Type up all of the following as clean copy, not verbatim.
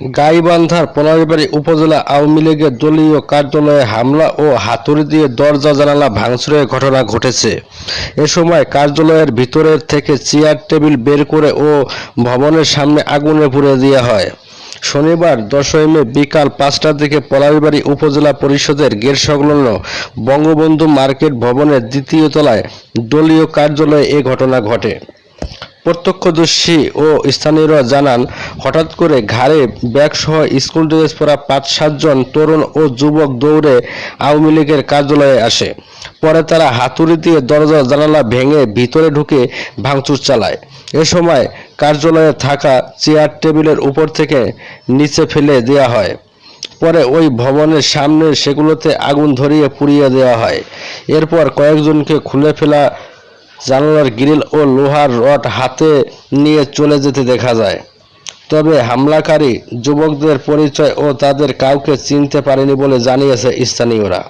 গাইবান্ধার পলাশবাড়ী উপজেলা আওয়ামী লীগের দলীয় কার্যালয়ে হামলা ও হাতুড়ি দিয়ে দরজা জানালা ভাঙচুরের ঘটনা ঘটেছে। এ সময় কার্যালয়ের ভিতরের থেকে চেয়ার টেবিল বের করে ও ভবনের সামনে আগুনে পুড়িয়ে দেওয়া হয়। শনিবার 10 মে বিকাল 5টার দিকে পলাশবাড়ী উপজেলা পরিষদের গেট সংলগ্ন বঙ্গবন্ধু মার্কেট ভবনের দ্বিতীয় তলায় দলীয় কার্যালয়ে এ ঘটনা ঘটে। প্রত্যক্ষদর্শী ও স্থানীয়রা জানান, হঠাৎ করে ঘাড়ে ব্যাগসহ স্কুল ড্রেস পরা 5-7 জন তরুণ ও যুবক দৌড়ে আওয়ামী লীগের কার্যালয়ে আসে। পরে তারা হাতুড়ি দিয়ে দরজা জানালা ভেঙে ভিতরে ঢুকে ভাঙচুর চালায়। এ সময় কার্যালয়ে থাকা চেয়ার টেবিলের উপর থেকে নিচে ফেলে দেওয়া হয়। পরে ওই ভবনের সামনে সেগুলোতে আগুন ধরিয়ে পুড়িয়ে দেওয়া হয়। এরপর কয়েকজনকে খুলে ফেলা জানালার গ্রিল ও লোহার রড হাতে নিয়ে চলে যেতে দেখা যায়। তবে হামলাকারী যুবকদের পরিচয় ও তাদের কাউকে চিনতে পারেনি বলে জানিয়েছে স্থানীয়রা।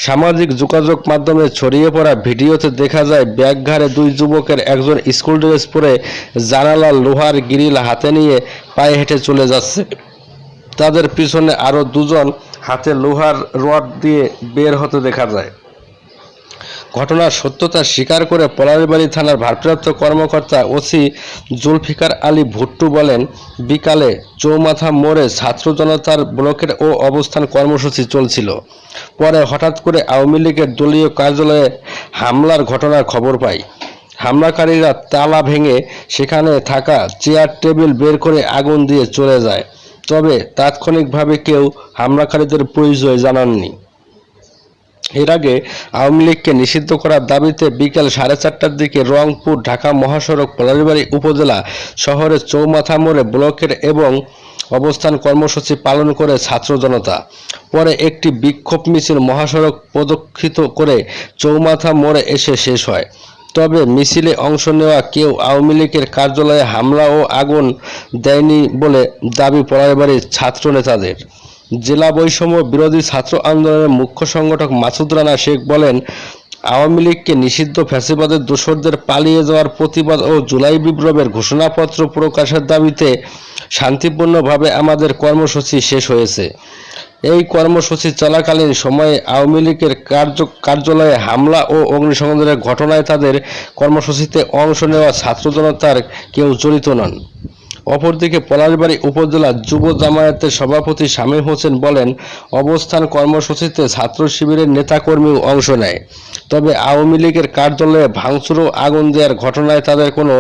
সামাজিক যোগাযোগ মাধ্যমে ছড়িয়ে পড়া ভিডিওতে দেখা যায়, ব্যাগ ঘাড়ে 2 যুবকের একজন স্কুল ড্রেস পরে জানালার লোহার গ্রিল হাতে নিয়ে পায়ে হেঁটে চলে যাচ্ছে। তাদের পিছনে আরও 2 জন হাতে লোহার রড দিয়ে বের হতে দেখা যায়। ঘটনার সত্যতা স্বীকার করে পলাশবাড়ী থানার ভারপ্রাপ্ত কর্মকর্তা ওসি জুলফিকার আলী ভুট্টু বলেন, বিকালে চৌমাথা মোড়ে ছাত্র জনতার ব্লকের ও অবস্থান কর্মসূচি চলছিল। পরে হঠাৎ করে আওয়ামী লীগের দলীয় কার্যালয়ে হামলার ঘটনার খবর পাই। হামলাকারীরা তালা ভেঙে সেখানে থাকা চেয়ার টেবিল বের করে আগুন দিয়ে চলে যায়। তবে তাৎক্ষণিকভাবে কেউ হামলাকারীদের পরিচয় জানাননি। এর আগে আওয়ামী লীগকে নিষিদ্ধ করার দাবিতে বিকেল 4:30টার দিকে রংপুর ঢাকা মহাসড়ক পলাশবাড়ী উপজেলা শহরের চৌমাথা মোড়ে ব্লকের এবং অবস্থান কর্মসূচি পালন করে ছাত্র জনতা। পরে একটি বিক্ষোভ মিছিল মহাসড়ক প্রদক্ষিণ করে চৌমাথা মোড়ে এসে শেষ হয়। তবে মিছিলে অংশ নেওয়া কেউ আওয়ামী লীগের কার্যালয়ে হামলা ও আগুন দেয়নি বলে দাবি পলাশবাড়ীর ছাত্র নেতাদের। জেলা বৈষম্য বিরোধী ছাত্র আন্দোলনের মুখ্য সংগঠক মাসুদ রানা শেখ বলেন, আওয়ামী লীগকে নিষিদ্ধ ফ্যাসিবাদের দোসরদের পালিয়ে যাওয়ার প্রতিবাদ ও জুলাই বিপ্লবের ঘোষণাপত্র প্রকাশের দাবিতে শান্তিপূর্ণভাবে আমাদের কর্মসূচি শেষ হয়েছে। এই কর্মসূচি চলাকালীন সময়ে আওয়ামী লীগের কার্যালয়ে হামলা ও অগ্নিসংযোগের ঘটনায় তাদের কর্মসূচিতে অংশ নেওয়া ছাত্র জনতার কেউ জড়িত নন। অপরদিকে পলাশবাড়ী উপজেলা যুব জামায়াতের সভাপতি শামীম হোসেন বলেন, অবস্থান কর্মসূচিতে ছাত্র শিবিরের নেতাকর্মীও অংশ নেয়। তবে আওয়ামী লীগের কার্যালয়ে ভাঙচুর ও আগুন দেওয়ার ঘটনায় তাদের কোনো